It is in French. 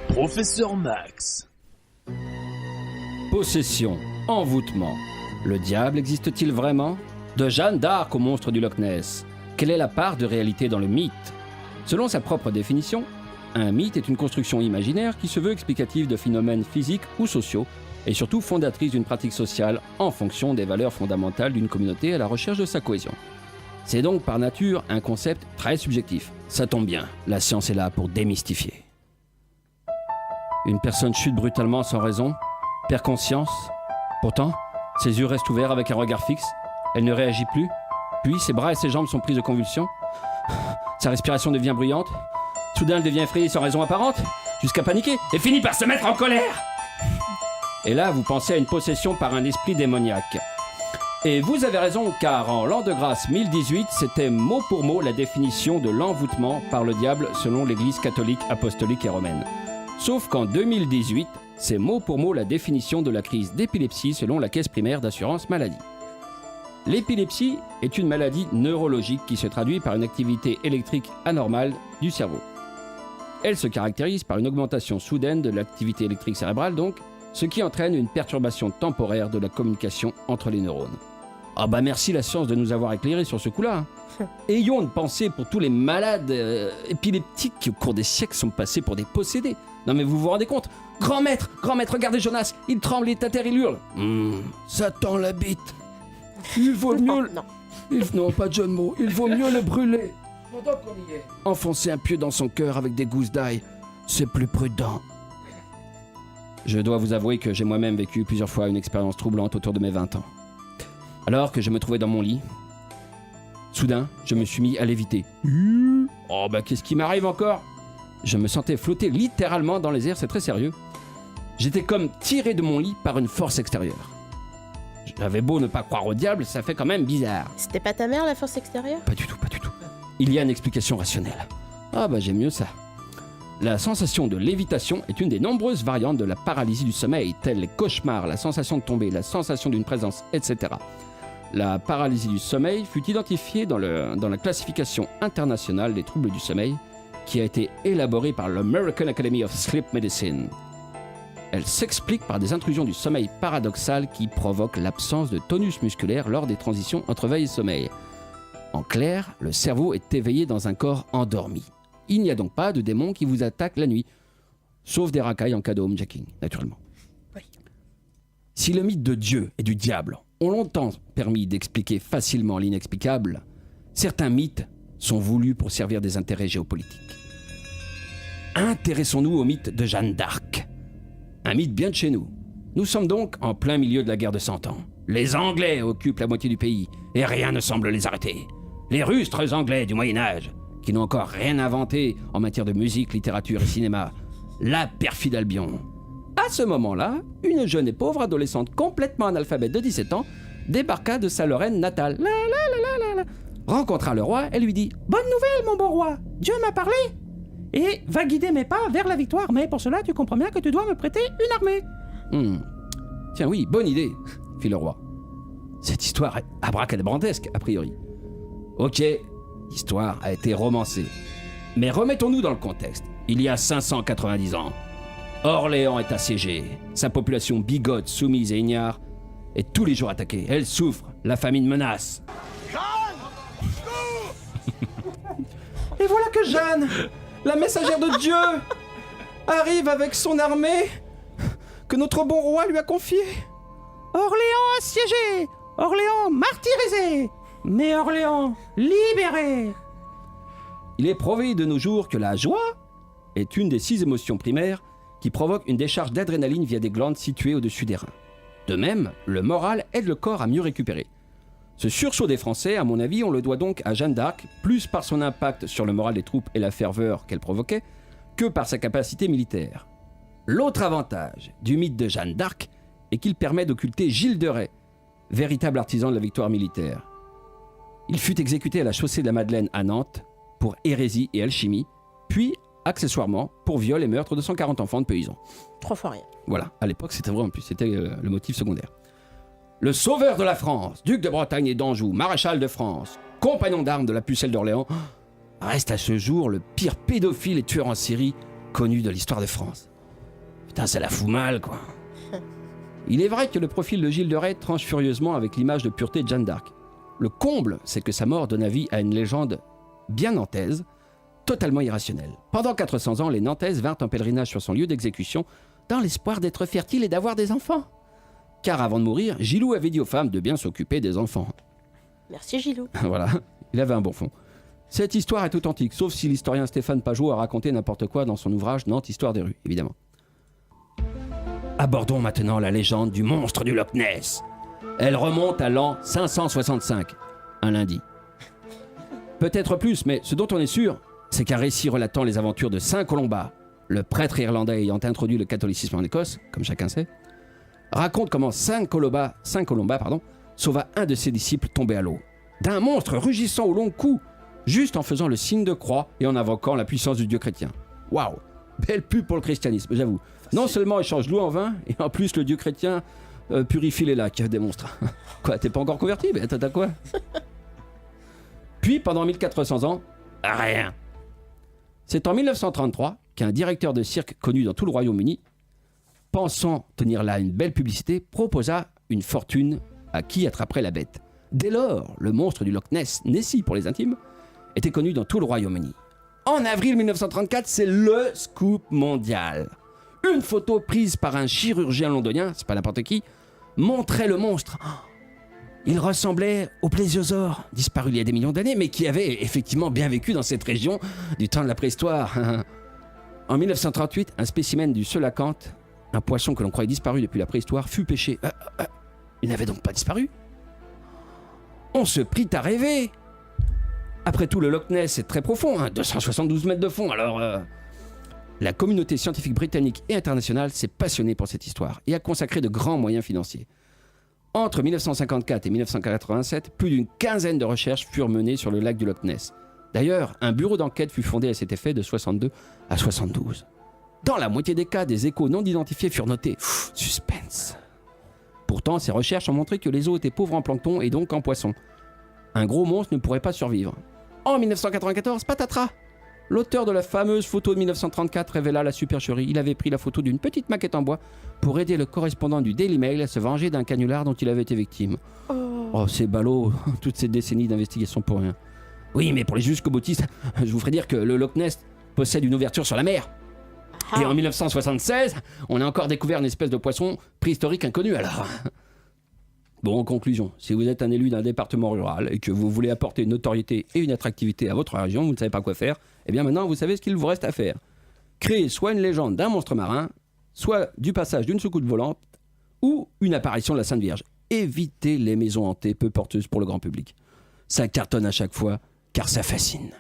Professeur Max. Possession, envoûtement. Le diable existe-t-il vraiment ? De Jeanne d'Arc au monstre du Loch Ness, quelle est la part de réalité dans le mythe ? Selon sa propre définition, un mythe est une construction imaginaire qui se veut explicative de phénomènes physiques ou sociaux et surtout fondatrice d'une pratique sociale en fonction des valeurs fondamentales d'une communauté à la recherche de sa cohésion. C'est donc par nature un concept très subjectif. Ça tombe bien, la science est là pour démystifier. Une personne chute brutalement sans raison, perd conscience. Pourtant, ses yeux restent ouverts avec un regard fixe. Elle ne réagit plus. Puis, ses bras et ses jambes sont pris de convulsions. Sa respiration devient bruyante. Soudain, elle devient effrayée sans raison apparente, jusqu'à paniquer et finit par se mettre en colère. Et là, vous pensez à une possession par un esprit démoniaque. Et vous avez raison, car en l'an de grâce 1018, c'était mot pour mot la définition de l'envoûtement par le diable selon l'Église catholique, apostolique et romaine. Sauf qu'en 2018, c'est mot pour mot la définition de la crise d'épilepsie selon la caisse primaire d'assurance maladie. L'épilepsie est une maladie neurologique qui se traduit par une activité électrique anormale du cerveau. Elle se caractérise par une augmentation soudaine de l'activité électrique cérébrale donc, ce qui entraîne une perturbation temporaire de la communication entre les neurones. Ah bah merci la science de nous avoir éclairés sur ce coup-là. Ayons une pensée pour tous les malades épileptiques qui au cours des siècles sont passés pour des possédés. Non mais vous vous rendez compte ? Grand maître, regardez Jonas, il tremble, il est à terre, il hurle. Ça tend la bite. Il vaut mieux... Non, pas John Moe, il vaut mieux le brûler. Pendant qu'on y est. Enfoncer un pieu dans son cœur avec des gousses d'ail, c'est plus prudent. Je dois vous avouer que j'ai moi-même vécu plusieurs fois une expérience troublante autour de mes 20 ans. Alors que je me trouvais dans mon lit, soudain, je me suis mis à léviter. Oh bah qu'est-ce qui m'arrive encore ? Je me sentais flotter littéralement dans les airs, c'est très sérieux. J'étais comme tiré de mon lit par une force extérieure. J'avais beau ne pas croire au diable, ça fait quand même bizarre. C'était pas ta mère, la force extérieure ? Pas du tout. Il y a une explication rationnelle. Ah bah j'aime mieux ça. La sensation de lévitation est une des nombreuses variantes de la paralysie du sommeil, telles les cauchemars, la sensation de tomber, la sensation d'une présence, etc. La paralysie du sommeil fut identifiée dans la classification internationale des troubles du sommeil, qui a été élaborée par l'American Academy of Sleep Medicine. Elle s'explique par des intrusions du sommeil paradoxal qui provoquent l'absence de tonus musculaire lors des transitions entre veille et sommeil. En clair, le cerveau est éveillé dans un corps endormi. Il n'y a donc pas de démon qui vous attaque la nuit, sauf des racailles en cas de homejacking, naturellement. Oui. Si le mythe de Dieu et du diable ont longtemps permis d'expliquer facilement l'inexplicable, certains mythes sont voulus pour servir des intérêts géopolitiques. Intéressons-nous au mythe de Jeanne d'Arc. Un mythe bien de chez nous. Nous sommes donc en plein milieu de la guerre de 100 ans. Les Anglais occupent la moitié du pays et rien ne semble les arrêter. Les rustres Anglais du Moyen-Âge, qui n'ont encore rien inventé en matière de musique, littérature et cinéma. La perfide Albion. À ce moment-là, une jeune et pauvre adolescente complètement analphabète de 17 ans débarqua de sa Lorraine natale. Rencontra le roi et lui dit « Bonne nouvelle, mon bon roi, Dieu m'a parlé et va guider mes pas vers la victoire, mais pour cela, tu comprends bien que tu dois me prêter une armée. » Tiens oui, bonne idée, fit le roi. Cette histoire est abracadabrantesque, a priori. Ok, l'histoire a été romancée. Mais remettons-nous dans le contexte. Il y a 590 ans, Orléans est assiégée, sa population bigote, soumise et ignare, est tous les jours attaquée. Elle souffre, la famine menace. Et voilà que Jeanne, la messagère de Dieu, arrive avec son armée que notre bon roi lui a confiée. Orléans assiégé, Orléans martyrisé, mais Orléans libéré. Il est prouvé de nos jours que la joie est une des 6 émotions primaires qui provoquent une décharge d'adrénaline via des glandes situées au-dessus des reins. De même, le moral aide le corps à mieux récupérer. Ce sursaut des Français, à mon avis, on le doit donc à Jeanne d'Arc, plus par son impact sur le moral des troupes et la ferveur qu'elle provoquait, que par sa capacité militaire. L'autre avantage du mythe de Jeanne d'Arc est qu'il permet d'occulter Gilles de Rais, véritable artisan de la victoire militaire. Il fut exécuté à la chaussée de la Madeleine à Nantes pour hérésie et alchimie, puis accessoirement pour viol et meurtre de 140 enfants de paysans. 3 fois rien. Voilà, à l'époque c'était vrai en plus, c'était le motif secondaire. Le sauveur de la France, duc de Bretagne et d'Anjou, maréchal de France, compagnon d'armes de la pucelle d'Orléans, reste à ce jour le pire pédophile et tueur en série connu de l'histoire de France. Putain, ça la fout mal, quoi. Il est vrai que le profil de Gilles de Rais tranche furieusement avec l'image de pureté de Jeanne d'Arc. Le comble, c'est que sa mort donne vie à une légende bien nantaise, totalement irrationnelle. Pendant 400 ans, les Nantaises vinrent en pèlerinage sur son lieu d'exécution dans l'espoir d'être fertiles et d'avoir des enfants. Car avant de mourir, Gilou avait dit aux femmes de bien s'occuper des enfants. Merci Gilou. Voilà, il avait un bon fond. Cette histoire est authentique, sauf si l'historien Stéphane Pajot a raconté n'importe quoi dans son ouvrage Nantes, Histoire des rues, évidemment. Abordons maintenant la légende du monstre du Loch Ness. Elle remonte à l'an 565, un lundi. Peut-être plus, mais ce dont on est sûr, c'est qu'un récit relatant les aventures de Saint Colomba, le prêtre irlandais ayant introduit le catholicisme en Écosse, comme chacun sait, raconte comment Saint Colomba, sauva un de ses disciples tombé à l'eau, d'un monstre rugissant au long cou, juste en faisant le signe de croix et en invoquant la puissance du Dieu chrétien. Waouh, belle pub pour le christianisme, j'avoue. Non seulement il change l'eau en vin, et en plus le Dieu chrétien purifie les lacs des monstres. Quoi, t'es pas encore converti? Mais t'as quoi? Puis pendant 1400 ans, rien. C'est en 1933 qu'un directeur de cirque connu dans tout le Royaume-Uni, pensant tenir là une belle publicité, proposa une fortune à qui attraperait la bête. Dès lors, le monstre du Loch Ness, Nessie pour les intimes, était connu dans tout le Royaume-Uni. En avril 1934, c'est le scoop mondial. Une photo prise par un chirurgien londonien, c'est pas n'importe qui, montrait le monstre. Il ressemblait au plésiosaure, disparu il y a des millions d'années, mais qui avait effectivement bien vécu dans cette région du temps de la préhistoire. En 1938, un spécimen du Selacanthe, un poisson que l'on croyait disparu depuis la préhistoire, fut pêché. Il n'avait donc pas disparu. On se prit à rêver. Après tout, le Loch Ness est très profond, 272 mètres de fond, alors... La communauté scientifique britannique et internationale s'est passionnée pour cette histoire et a consacré de grands moyens financiers. Entre 1954 et 1987, plus d'une quinzaine de recherches furent menées sur le lac du Loch Ness. D'ailleurs, un bureau d'enquête fut fondé à cet effet de 62 à 72. Dans la moitié des cas, des échos non identifiés furent notés. Suspense. Pourtant, ces recherches ont montré que les eaux étaient pauvres en plancton et donc en poissons. Un gros monstre ne pourrait pas survivre. En 1994, patatras! L'auteur de la fameuse photo de 1934 révéla la supercherie. Il avait pris la photo d'une petite maquette en bois pour aider le correspondant du Daily Mail à se venger d'un canular dont il avait été victime. Oh, c'est ballot, toutes ces décennies d'investigation pour rien. Oui, mais pour les jusqu'au-boutistes, je vous ferai dire que le Loch Ness possède une ouverture sur la mer. Et en 1976, on a encore découvert une espèce de poisson préhistorique inconnu alors. Bon, en conclusion, si vous êtes un élu d'un département rural et que vous voulez apporter une notoriété et une attractivité à votre région, vous ne savez pas quoi faire, eh bien maintenant vous savez ce qu'il vous reste à faire. Créer soit une légende d'un monstre marin, soit du passage d'une soucoupe volante, ou une apparition de la Sainte Vierge. Évitez les maisons hantées peu porteuses pour le grand public. Ça cartonne à chaque fois, car ça fascine.